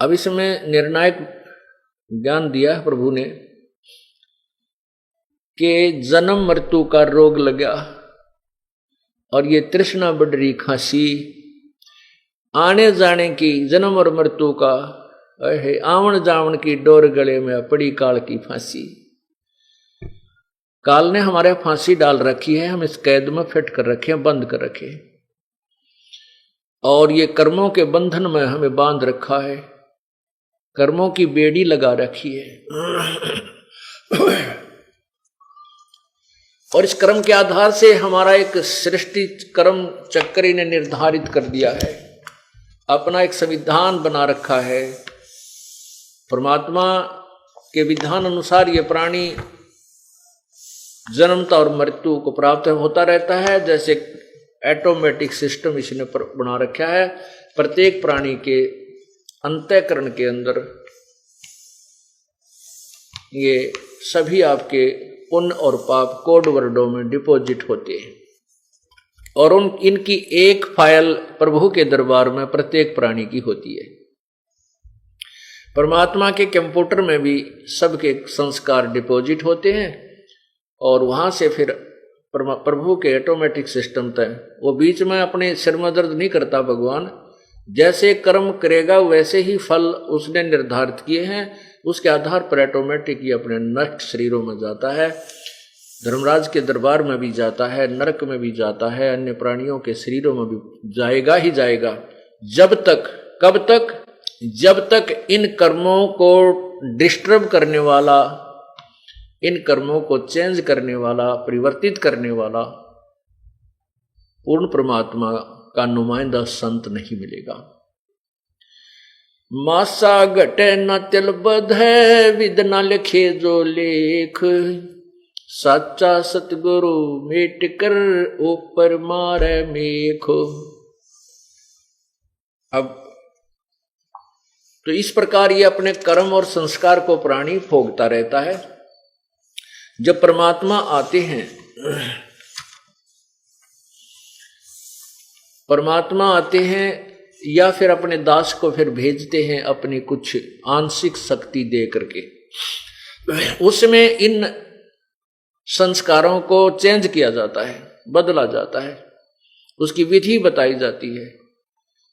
अब इसमें निर्णायक ज्ञान दिया प्रभु ने कि जन्म मृत्यु का रोग लगा और ये तृष्णा बढ़ रही, खांसी, आने जाने की, जन्म और मृत्यु का, आवन जावन की डोर गले में पड़ी काल की फांसी। काल ने हमारे फांसी डाल रखी है, हम इस कैद में फिट कर रखे, बंद कर रखे, और ये कर्मों के बंधन में हमें बांध रखा है, कर्मों की बेड़ी लगा रखी है। और इस कर्म के आधार से हमारा एक सृष्टि कर्म चक्र ने निर्धारित कर दिया है, अपना एक संविधान बना रखा है। परमात्मा के विधान अनुसार ये प्राणी जन्मता और मृत्यु को प्राप्त होता रहता है, जैसे ऑटोमेटिक सिस्टम इसने बना रखा है। प्रत्येक प्राणी के अंतःकरण के अंदर ये सभी आपके पुण्य और पाप कोड वर्डों में डिपॉजिट होते हैं, और इनकी एक फाइल प्रभु के दरबार में प्रत्येक प्राणी की होती है। परमात्मा के कंप्यूटर में भी सबके संस्कार डिपॉजिट होते हैं, और वहां से फिर प्रभु के ऑटोमेटिक सिस्टम तक वो बीच में अपने सिर में दर्द नहीं करता। भगवान जैसे कर्म करेगा वैसे ही फल उसने निर्धारित किए हैं, उसके आधार पर ऑटोमेटिक ये अपने नष्ट शरीरों में जाता है, धर्मराज के दरबार में भी जाता है, नरक में भी जाता है, अन्य प्राणियों के शरीरों में भी जाएगा ही जाएगा, जब तक, कब तक, जब तक इन कर्मों को डिस्टर्ब करने वाला, इन कर्मों को चेंज करने वाला, परिवर्तित करने वाला पूर्ण परमात्मा का नुमाइंदा संत नहीं मिलेगा। मासा घटे न तिल बध है, विद न लिखे जो लेख, सच्चा सतगुरु मेट कर ऊपर मारे मेख। अब तो इस प्रकार ये अपने कर्म और संस्कार को प्राणी भोगता रहता है। जब परमात्मा आते हैं, परमात्मा आते हैं या फिर अपने दास को फिर भेजते हैं अपनी कुछ आंशिक शक्ति दे करके, उसमें इन संस्कारों को चेंज किया जाता है, बदला जाता है, उसकी विधि बताई जाती है,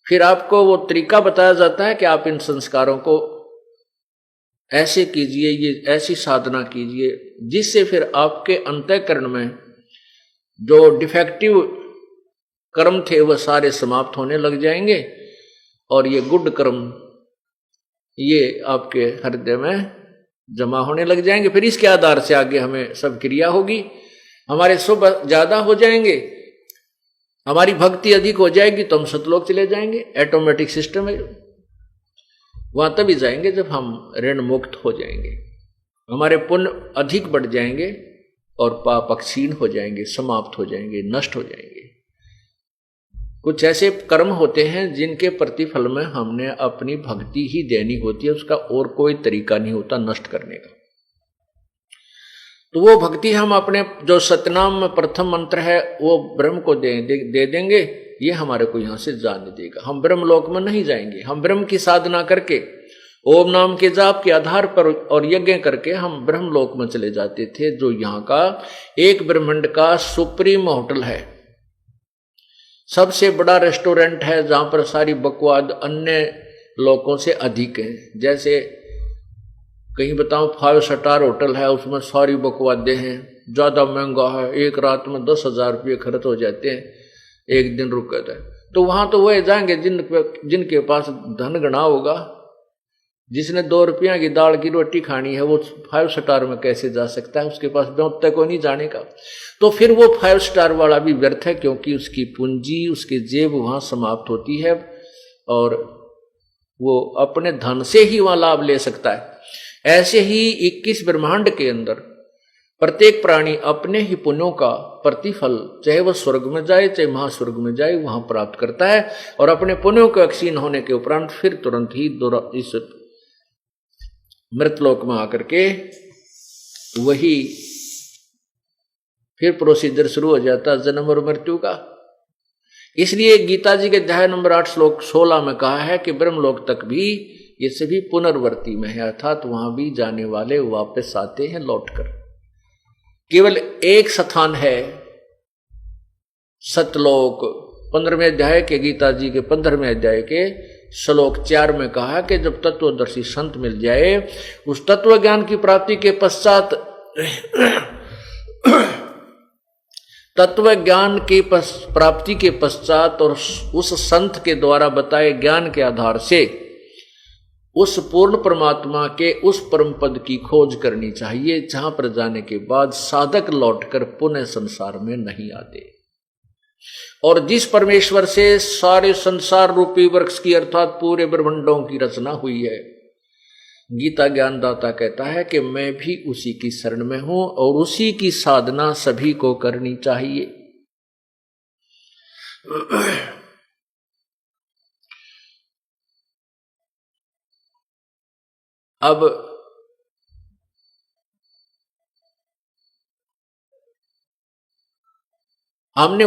फिर आपको वो तरीका बताया जाता है कि आप इन संस्कारों को ऐसे कीजिए, ये ऐसी साधना कीजिए, जिससे फिर आपके अंतःकरण में जो डिफेक्टिव कर्म थे वह सारे समाप्त होने लग जाएंगे, और ये गुड कर्म ये आपके हृदय में जमा होने लग जाएंगे। फिर इसके आधार से आगे हमें सब क्रिया होगी, हमारे शुभ ज्यादा हो जाएंगे, हमारी भक्ति अधिक हो जाएगी, तो हम सतलोक चले जाएंगे। ऑटोमेटिक सिस्टम है, वहां तभी जाएंगे जब हम ऋण मुक्त हो जाएंगे, हमारे पुण्य अधिक बढ़ जाएंगे और पाप क्षीण हो जाएंगे, समाप्त हो जाएंगे, नष्ट हो जाएंगे। कुछ ऐसे कर्म होते हैं जिनके प्रतिफल में हमने अपनी भक्ति ही देनी होती है, उसका और कोई तरीका नहीं होता नष्ट करने का। तो वो भक्ति हम अपने जो सतनाम में प्रथम मंत्र है वो ब्रह्म को दे देंगे, ये हमारे को यहां से जाने देगा। हम ब्रह्म लोक में नहीं जाएंगे, हम ब्रह्म की साधना करके ओम नाम के जाप के आधार पर और यज्ञ करके हम ब्रह्म लोक में चले जाते थे, जो यहाँ का एक ब्रह्मांड का सुप्रीम होटल है, सबसे बड़ा रेस्टोरेंट है, जहां पर सारी बकवाद अन्य लोगों से अधिक है। जैसे कहीं बताऊं 5 स्टार होटल है, उसमें सारी बकवादे हैं, ज्यादा महंगा है, एक रात में 10,000 रुपये खर्च हो जाते हैं, एक दिन रुक जाता है। तो वहां तो वह जाएंगे जिनके पास धन गणा होगा, जिसने 2 रुपया की दाल की रोटी खानी है, वो 5 स्टार में कैसे जा सकता है, उसके पास व्यवस्था को नहीं जाने का। तो फिर वो 5 स्टार वाला भी व्यर्थ है, क्योंकि उसकी पूंजी, उसकी जेब वहां समाप्त होती है और वो अपने धन से ही वहां लाभ ले सकता है। ऐसे ही 21 ब्रह्मांड के अंदर प्रत्येक प्राणी अपने ही पुण्यों का प्रतिफल, चाहे वह स्वर्ग में जाए चाहे महास्वर्ग में जाए, वहां प्राप्त करता है, और अपने पुण्यों के क्षीण होने के उपरांत फिर तुरंत ही इस मृतलोक में आकर के वही फिर प्रोसीजर शुरू हो जाता है जन्म और मृत्यु का। इसलिए गीता जी के अध्याय नंबर 8 श्लोक 16 में कहा है कि ब्रह्मलोक तक भी ये सभी पुनर्वर्ती में है, अर्थात वहां भी जाने वाले वापस आते हैं लौटकर। केवल एक स्थान है सतलोक। 15वें अध्याय के गीता जी के 15वें अध्याय के श्लोक 4 में कहा कि जब तत्वदर्शी संत मिल जाए, उस तत्व ज्ञान की प्राप्ति के पश्चात तत्व ज्ञान की प्राप्ति के पश्चात और उस संत के द्वारा बताए ज्ञान के आधार से उस पूर्ण परमात्मा के उस परम पद की खोज करनी चाहिए, जहां पर जाने के बाद साधक लौटकर पुनः संसार में नहीं आते। और जिस परमेश्वर से सारे संसार रूपी वृक्ष की अर्थात पूरे ब्रह्मांडों की रचना हुई है, गीता ज्ञानदाता कहता है कि मैं भी उसी की शरण में हूं और उसी की साधना सभी को करनी चाहिए। अब हमने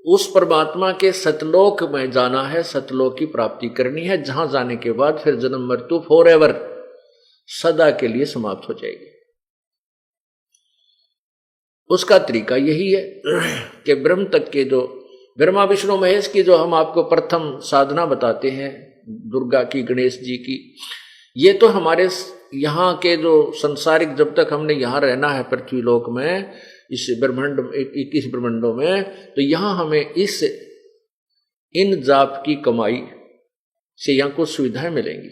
उस परमात्मा के सतलोक में जाना है, सतलोक की प्राप्ति करनी है, जहां जाने के बाद फिर जन्म मृत्यु फॉरएवर सदा के लिए समाप्त हो जाएगी। उसका तरीका यही है कि ब्रह्म तक के जो ब्रह्मा विष्णु महेश की जो हम आपको प्रथम साधना बताते हैं, दुर्गा की, गणेश जी की, ये तो हमारे यहाँ के जो संसारिक, जब तक हमने यहाँ रहना है पृथ्वी लोक में, इस ब्रह्मांड 21 ब्रह्मांडों में, तो यहाँ हमें इन जाप की कमाई से यहाँ कुछ सुविधाएं मिलेंगी।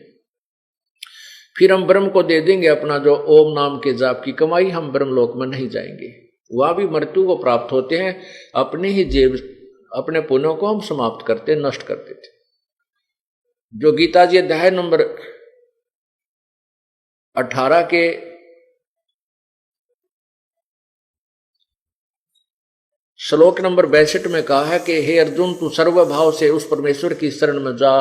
फिर हम ब्रह्म को दे देंगे अपना जो ओम नाम के जाप की कमाई, हम ब्रह्मलोक में नहीं जाएंगे, वहां भी मृत्यु को प्राप्त होते हैं। अपने ही जेब, अपने पुण्यों को हम समाप्त करते, नष्ट कर देते। जो गीता जी अध्याय नंबर 18 के श्लोक नंबर 62 में कहा है कि हे अर्जुन, तू सर्वभाव से उस परमेश्वर की शरण में जा,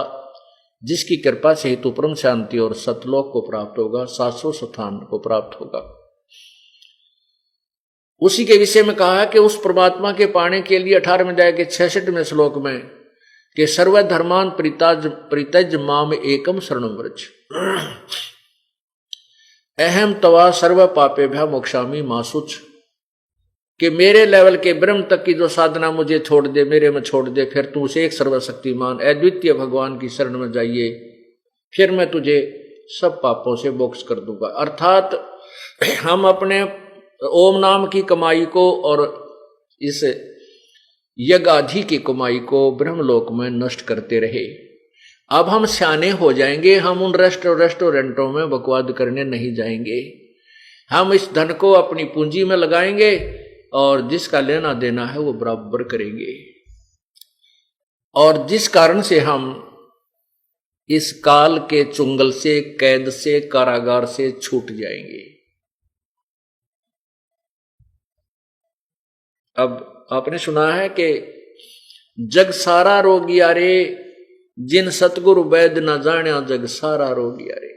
जिसकी कृपा से तू परम शांति और सतलोक को प्राप्त होगा, शाश्वत स्थान को प्राप्त होगा। उसी के विषय में कहा है कि उस परमात्मा के पाने के लिए 18वें अध्याय के 66वें श्लोक में कि सर्वधर्मान परित्यज माम एकम शरणं व्रज, अहम तवा सर्व पापेभ्यः मोक्षामि मा शुच, कि मेरे लेवल के ब्रह्म तक की जो साधना मुझे छोड़ दे, मेरे में छोड़ दे, फिर तू उसे एक सर्वशक्तिमान अद्वितीय भगवान की शरण में जाइए, फिर मैं तुझे सब पापों से मोक्ष कर दूंगा। अर्थात हम अपने ओम नाम की कमाई को और इस यज्ञ आदि की कमाई को ब्रह्मलोक में नष्ट करते रहे। अब हम सियाने हो जाएंगे, हम उन रेस्टोरेंटों में बकवाद करने नहीं जाएंगे, हम इस धन को अपनी पूंजी में लगाएंगे और जिसका लेना देना है वो बराबर करेंगे, और जिस कारण से हम इस काल के चुंगल से, कैद से, कारागार से छूट जाएंगे। अब आपने सुना है कि जग सारा रोगिया रे, जिन सतगुरु वैद न जाण्या जग सारा रोगिया रे।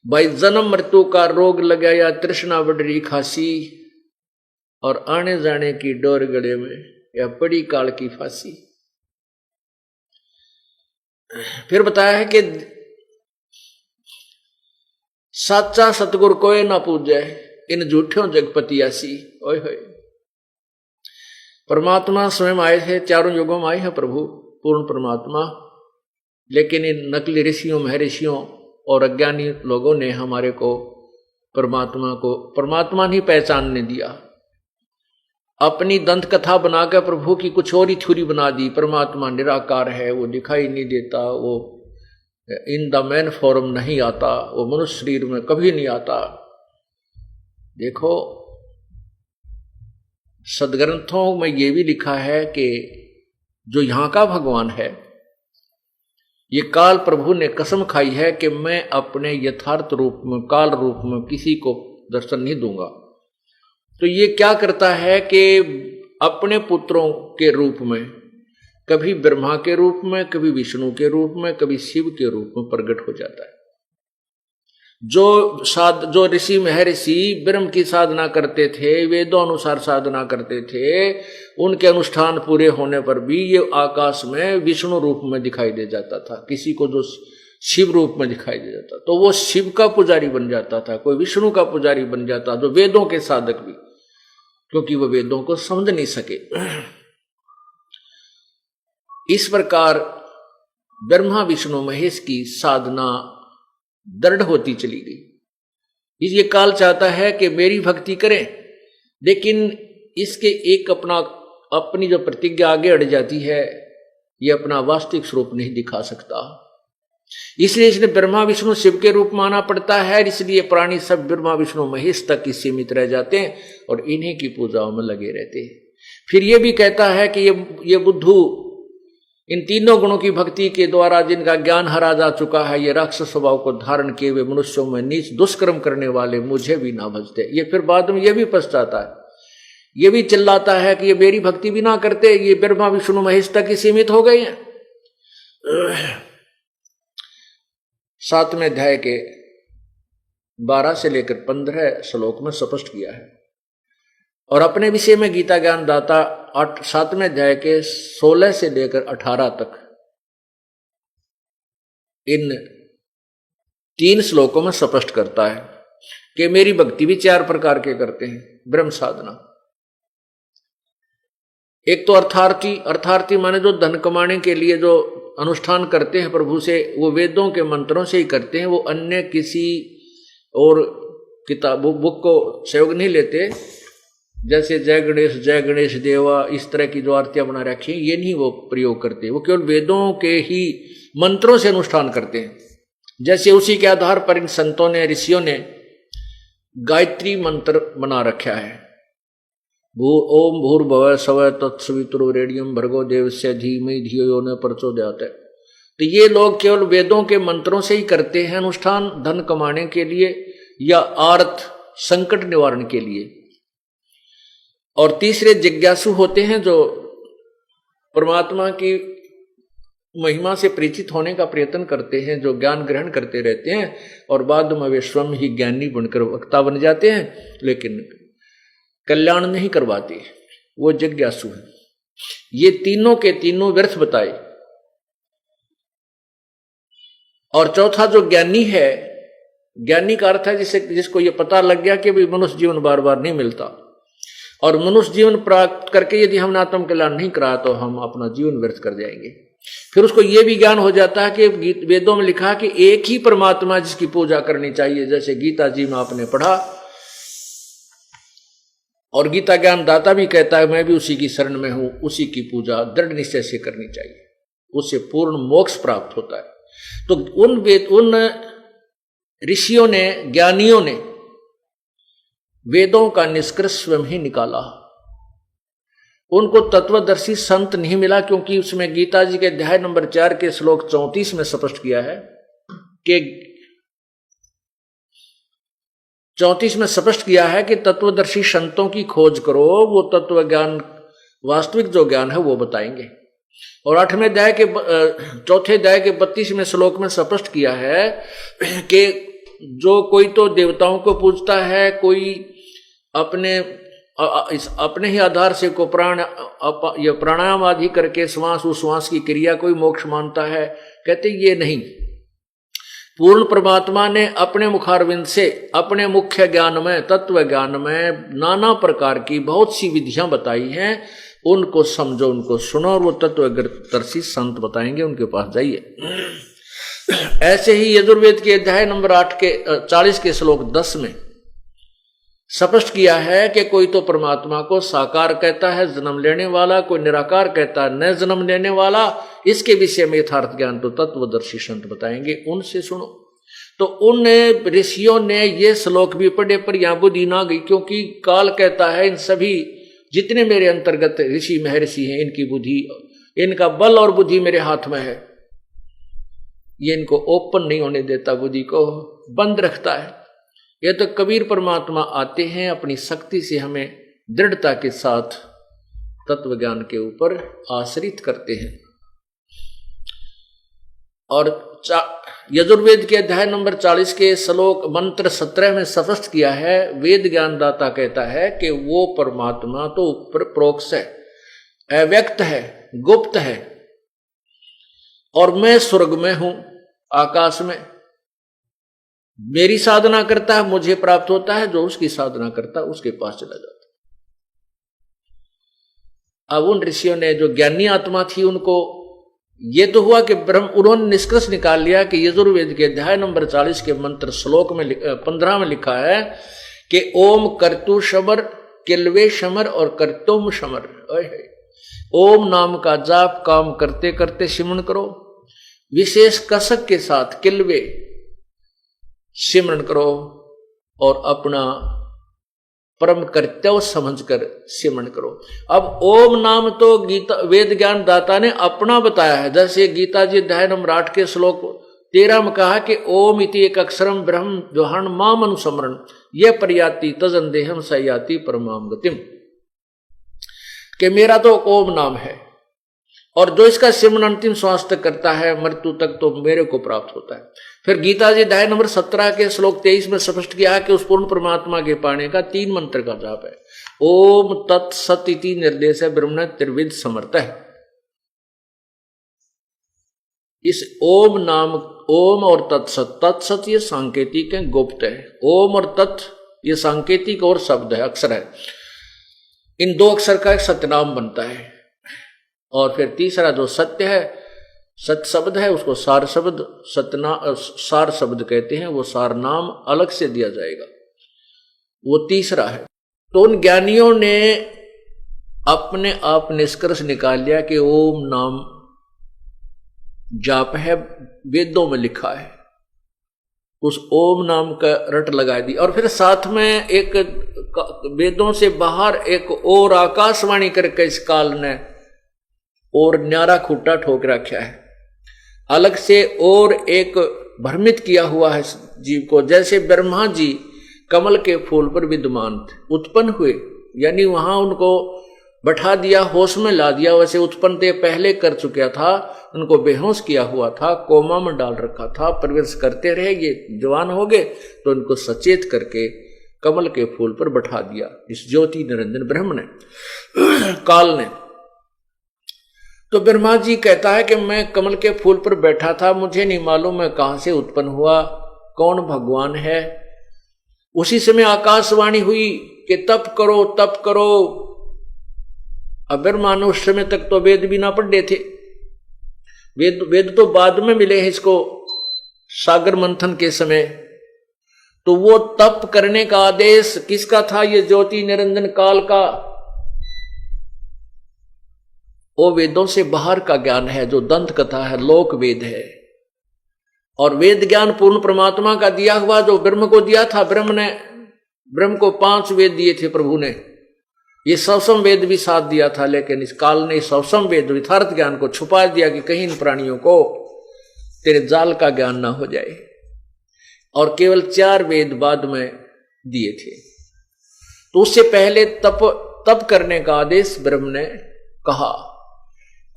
भाई जन्म मृत्यु का रोग लगा या तृष्णा बडरी खासी, और आने जाने की डोर गले में या पड़ी काल की फांसी। फिर बताया है कि साचा सतगुर कोई ना पूजे, इन झूठों जगपति आसी। ओए होए, परमात्मा स्वयं आए थे, चारों युगों में आए हैं प्रभु पूर्ण परमात्मा, लेकिन इन नकली ऋषियों, महर्षियों और अज्ञानी लोगों ने हमारे को परमात्मा नहीं पहचानने दिया। अपनी दंत कथा बनाकर प्रभु की कुछ और ही थ्योरी बना दी। परमात्मा निराकार है, वो दिखाई नहीं देता, वो इन द मैन फॉर्म नहीं आता, वो मनुष्य शरीर में कभी नहीं आता। देखो, सदग्रंथों में ये भी लिखा है कि जो यहाँ का भगवान है, ये काल प्रभु ने कसम खाई है कि मैं अपने यथार्थ रूप में, काल रूप में किसी को दर्शन नहीं दूंगा। तो ये क्या करता है कि अपने पुत्रों के रूप में, कभी ब्रह्मा के रूप में, कभी विष्णु के रूप में, कभी शिव के रूप में प्रकट हो जाता है। जो ऋषि महर्षि ब्रह्म की साधना करते थे, वेदों अनुसार साधना करते थे, उनके अनुष्ठान पूरे होने पर भी ये आकाश में विष्णु रूप में दिखाई दे जाता था। किसी को जो शिव रूप में दिखाई दे जाता, तो वो शिव का पुजारी बन जाता था, कोई विष्णु का पुजारी बन जाता, जो वेदों के साधक भी, क्योंकि वो वेदों को समझ नहीं सके। इस प्रकार ब्रह्मा विष्णु महेश की साधना दृढ़ होती चली गई। ये काल चाहता है कि मेरी भक्ति करें, लेकिन इसके एक अपनी जो प्रतिज्ञा आगे अड़ जाती है, ये अपना वास्तविक स्वरूप नहीं दिखा सकता। इसलिए इसने ब्रह्मा विष्णु शिव के रूप माना पड़ता है। इसलिए प्राणी सब ब्रह्मा विष्णु महेश तक ही सीमित रह जाते हैं और इन्हीं की पूजाओं में लगे रहते हैं। फिर ये भी कहता है कि ये बुद्धू इन तीनों गुणों की भक्ति के द्वारा जिनका ज्ञान हरा जा चुका है, ये राक्षस स्वभाव को धारण किए हुए मनुष्यों में नीच दुष्कर्म करने वाले मुझे भी ना भजते। ये फिर बाद में ये भी पछताता है, ये भी चिल्लाता है कि ये मेरी भक्ति भी ना करते, ये ब्रह्मा विष्णु महेश तक ही सीमित हो गए हैं। 7वें अध्याय के 12 से लेकर 15 श्लोक में स्पष्ट किया है। और अपने विषय में गीता ज्ञान दाता 7वें अध्याय के 16 से लेकर 18 तक इन 3 श्लोकों में स्पष्ट करता है कि मेरी भक्ति भी 4 प्रकार के करते हैं। ब्रह्म साधना, एक तो अर्थार्थी माने जो धन कमाने के लिए जो अनुष्ठान करते हैं प्रभु से, वो वेदों के मंत्रों से ही करते हैं, वो अन्य किसी और किताब बुक को सहयोग नहीं लेते। जैसे जय गणेश देवा इस तरह की जो आरतियां बना रखी हैं, ये नहीं वो प्रयोग करते, वो केवल वेदों के ही मंत्रों से अनुष्ठान करते हैं। जैसे उसी के आधार पर इन संतों ने ऋषियों ने गायत्री मंत्र बना रखा है, ओम भूर्भुवः स्वः तत्सवितुर्वरेण्यं भर्गो देवस्य धीमहि धियो यो न प्रचोदयात्। तो ये लोग केवल वेदों के मंत्रों से ही करते हैं अनुष्ठान, धन कमाने के लिए या आर्थ संकट निवारण के लिए। और तीसरे जिज्ञासु होते हैं जो परमात्मा की महिमा से परिचित होने का प्रयत्न करते हैं, जो ज्ञान ग्रहण करते रहते हैं और बाद में वे स्वयं ही ज्ञानी बनकर वक्ता बन जाते हैं, लेकिन कल्याण नहीं करवाते, वो जिज्ञासु है। ये तीनों के तीनों व्यर्थ बताए। और चौथा जो ज्ञानी है, ज्ञानी का अर्थ है जिसको ये पता लग गया कि भी मनुष्य जीवन बार बार नहीं मिलता, और मनुष्य जीवन प्राप्त करके यदि हमने आत्म कल्याण नहीं करा तो हम अपना जीवन व्यर्थ कर जाएंगे। फिर उसको यह भी ज्ञान हो जाता है कि वेदों में लिखा कि एक ही परमात्मा जिसकी पूजा करनी चाहिए, जैसे गीता जी में आपने पढ़ा। और गीता ज्ञान दाता भी कहता है मैं भी उसी की शरण में हूं, उसी की पूजा दृढ़ निश्चय से करनी चाहिए, उससे पूर्ण मोक्ष प्राप्त होता है। तो उन ऋषियों ने, ज्ञानियों ने वेदों का निष्कर्ष स्वयं ही निकाला। उनको तत्वदर्शी संत नहीं मिला, क्योंकि उसमें गीता जी के अध्याय नंबर 4 के श्लोक 34 में स्पष्ट किया है कि 34 में स्पष्ट किया है कि तत्वदर्शी संतों की खोज करो, वो तत्व ज्ञान वास्तविक जो ज्ञान है वो बताएंगे। और 8वें अध्याय के 4थे अध्याय के 32वें श्लोक में स्पष्ट किया है कि जो कोई तो देवताओं को पूजता है, कोई अपने ही आधार से को प्राणायाम आदि करके श्वास उश्वास की क्रिया कोई मोक्ष मानता है, कहते ये नहीं। पूर्ण परमात्मा ने अपने मुखारविंद से अपने मुख्य ज्ञान में, तत्व ज्ञान में नाना प्रकार की बहुत सी विधियां बताई हैं, उनको समझो, उनको सुनो, और वो तत्वदर्शी संत बताएंगे, उनके पास जाइए। ऐसे ही यजुर्वेद के अध्याय नंबर 8 के 40 के श्लोक 10 में स्पष्ट किया है कि कोई तो परमात्मा को साकार कहता है, जन्म लेने वाला, कोई निराकार कहता है, न जन्म लेने वाला। इसके विषय में यथार्थ ज्ञान तो तत्वदर्शी संत बताएंगे, उनसे सुनो। तो उन ऋषियों ने ये श्लोक भी पढ़े, पर यहां बुद्धि ना गई, क्योंकि काल कहता है इन सभी जितने मेरे अंतर्गत ऋषि महर्षि हैं, इनकी बुद्धि, इनका बल और बुद्धि मेरे हाथ में है। ये इनको ओपन नहीं होने देता, बुद्धि को बंद रखता है। ये तो कबीर परमात्मा आते हैं, अपनी शक्ति से हमें दृढ़ता के साथ तत्व ज्ञान के ऊपर आश्रित करते हैं। और यजुर्वेद के अध्याय नंबर 40 के श्लोक मंत्र 17 में स्पष्ट किया है, वेद ज्ञानदाता कहता है कि वो परमात्मा तो ऊपर प्रोक्ष है, अव्यक्त है, गुप्त है, और मैं स्वर्ग में हूं, आकाश में। मेरी साधना करता है मुझे प्राप्त होता है, जो उसकी साधना करता है उसके पास चला जाता है। अब उन ऋषियों ने, जो ज्ञानी आत्मा थी, उनको ये तो हुआ कि उन्होंने निष्कर्ष निकाल लिया कि यजुर्वेद के अध्याय नंबर 40 के मंत्र श्लोक में 15 में लिखा है कि ओम कर्तु शमर किल्वे शमर और कर्तुम शमर। ओम नाम का जाप काम करते करते सिमरण करो, विशेष कसक के साथ किल्वे सिमरण करो और अपना परम कर्तव्य समझकर सिमरण करो। अब ओम नाम तो गीता वेद ज्ञान दाता ने अपना बताया है। जैसे गीता जी अध्याय नंबर 8 के श्लोक 13 में कहा कि ओम इति एक अक्षरम ब्रह्म जोहन माम अनुस्मरण यह पर्याति तजंदेहम सयाति परमाम गतिम, कि मेरा तो ओम नाम है और जो इसका सिमरण अंतिम श्वास तक करता है मृत्यु तक तो मेरे को प्राप्त होता है। फिर गीता जी अध्याय नंबर 17 के श्लोक 23 में स्पष्ट किया है कि उस पूर्ण परमात्मा के पाने का 3 मंत्र का जाप है। ओम तत्सत इति निर्देश है ब्रह्मण त्रिविध समर्थ है। इस ओम नाम, ओम और तत्सत, तत्सत ये सांकेतिक है, गुप्त है। ओम और तत् ये सांकेतिक और शब्द है, अक्षर है। इन 2 अक्षर का एक सत्यनाम बनता है। और फिर तीसरा जो सत्य है, सत्य शब्द है, उसको सार शब्द सार शब्द कहते हैं। वो सार नाम अलग से दिया जाएगा, वो तीसरा है। तो उन ज्ञानियों ने अपने आप निष्कर्ष निकाल लिया कि ओम नाम जाप है, वेदों में लिखा है। उस ओम नाम का रट लगा दी और फिर साथ में एक वेदों से बाहर एक और आकाशवाणी करके इस काल ने और न्यारा खूटा ठोक रखा है। अलग से और एक भ्रमित किया हुआ है जीव को। जैसे ब्रह्मा जी कमल के फूल पर विद्यमान थे, उत्पन्न हुए, यानी वहां उनको बैठा दिया, होश में ला दिया। वैसे उत्पन्न ते पहले कर चुका था, उनको बेहोश किया हुआ था, कोमा में डाल रखा था, प्रवेश करते रहे। ये जवान हो गए तो उनको सचेत करके कमल के फूल पर बैठा दिया इस ज्योति निरंजन ब्रह्म ने, काल ने। तो ब्रह्मा जी कहता है कि मैं कमल के फूल पर बैठा था, मुझे नहीं मालूम मैं कहां से उत्पन्न हुआ, कौन भगवान है। उसी समय आकाशवाणी हुई कि तप करो तप करो। अब ब्रह्मा ने उस समय तक तो वेद भी ना पढ़े थे, वेद तो बाद में मिले हैं इसको सागर मंथन के समय। तो वो तप करने का आदेश किसका था? ये ज्योति निरंजन काल का। वो वेदों से बाहर का ज्ञान है, जो दंत कथा है, लोक वेद है। और वेद ज्ञान पूर्ण परमात्मा का दिया हुआ, जो ब्रह्म को दिया था। ब्रह्म को 5 वेद दिए थे प्रभु ने। ये सवसम वेद भी साथ दिया था, लेकिन इस काल ने सवसम वेद यथार्थ ज्ञान को छुपा दिया कि कहीं इन प्राणियों को तेरे जाल का ज्ञान ना हो जाए। और केवल 4 वेद बाद में दिए थे। तो उससे पहले तप करने का आदेश ब्रह्म ने कहा।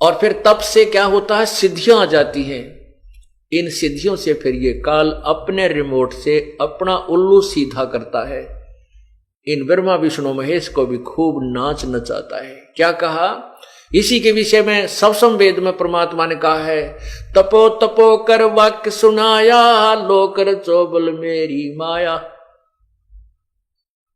और फिर तप से क्या होता है? सिद्धियां आ जाती हैं। इन सिद्धियों से फिर ये काल अपने रिमोट से अपना उल्लू सीधा करता है। इन ब्रह्मा विष्णु महेश को भी खूब नाच नचाता है। क्या कहा? इसी के विषय में सवसम वेद में परमात्मा ने कहा है, तपो तपो कर वाक्य सुनाया, लोकर चोबल मेरी माया।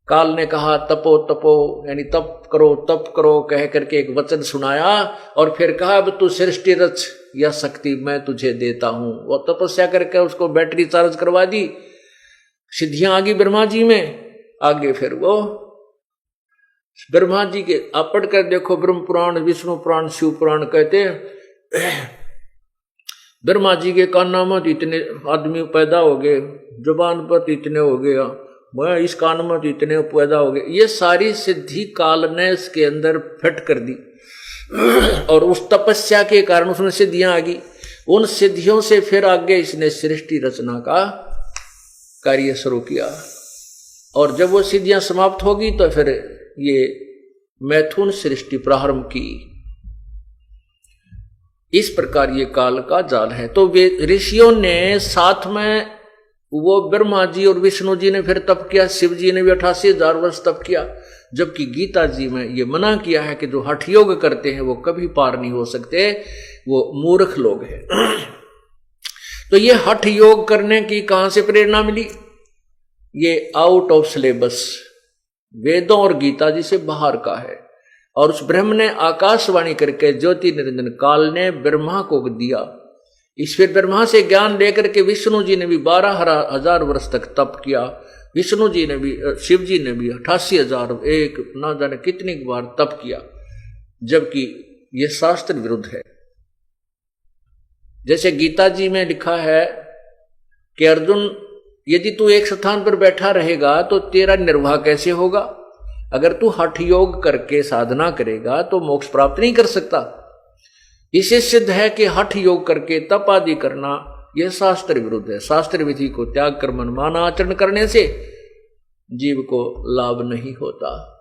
काल ने कहा तपो तपो, यानी तप करो कह करके एक वचन सुनाया। और फिर कहा अब तू सृष्टि रच, यह शक्ति मैं तुझे देता हूं। वो तपस्या करके उसको बैटरी चार्ज करवा दी, सिद्धियां आ गई ब्रह्मा जी में। आगे फिर वो ब्रह्मा जी के आप पढ़ कर देखो, ब्रह्म पुराण, विष्णु पुराण, शिव पुराण कहते हैं ब्रह्मा जी के कान में इतने आदमी पैदा हो गए, जुबान पर इतने हो गया, मैं इस कान में इतने पैदा हो गए। ये सारी सिद्धि काल ने इसके अंदर फिट कर दी। और उस तपस्या के कारण उसमें सिद्धियां आ गई। उन सिद्धियों से फिर आगे इसने सृष्टि रचना का कार्य शुरू किया। और जब वो सिद्धियां समाप्त होगी तो फिर ये मैथुन सृष्टि प्रारंभ की। इस प्रकार ये काल का जाल है। तो वे ऋषियों ने साथ में, वो ब्रह्मा जी और विष्णु जी ने फिर तप किया, शिव जी ने भी 88,000 वर्ष तप किया। जबकि गीता जी में ये मना किया है कि जो हठ योग करते हैं वो कभी पार नहीं हो सकते, वो मूर्ख लोग हैं। तो ये हठ योग करने की कहां से प्रेरणा मिली? ये आउट ऑफ सिलेबस, वेदों और गीता जी से बाहर का है। और उस ब्रह्म ने आकाशवाणी करके ज्योति निरंजन काल ने ब्रह्मा को दिया। इस फिर ब्रह्मा से ज्ञान लेकर के विष्णु जी ने भी 12,000 वर्ष तक तप किया। विष्णु जी ने भी, शिव जी ने भी 88,000 एक ना जाने कितनी बार तप किया, जबकि यह शास्त्र विरुद्ध है। जैसे गीता जी में लिखा है कि अर्जुन, यदि तू एक स्थान पर बैठा रहेगा तो तेरा निर्वाह कैसे होगा? अगर तू हठ योग करके साधना करेगा तो मोक्ष प्राप्त नहीं कर सकता। इसे सिद्ध है कि हठ योग करके तप आदि करना यह शास्त्र विरुद्ध है। शास्त्र विधि को त्याग कर मनमाना आचरण करने से जीव को लाभ नहीं होता।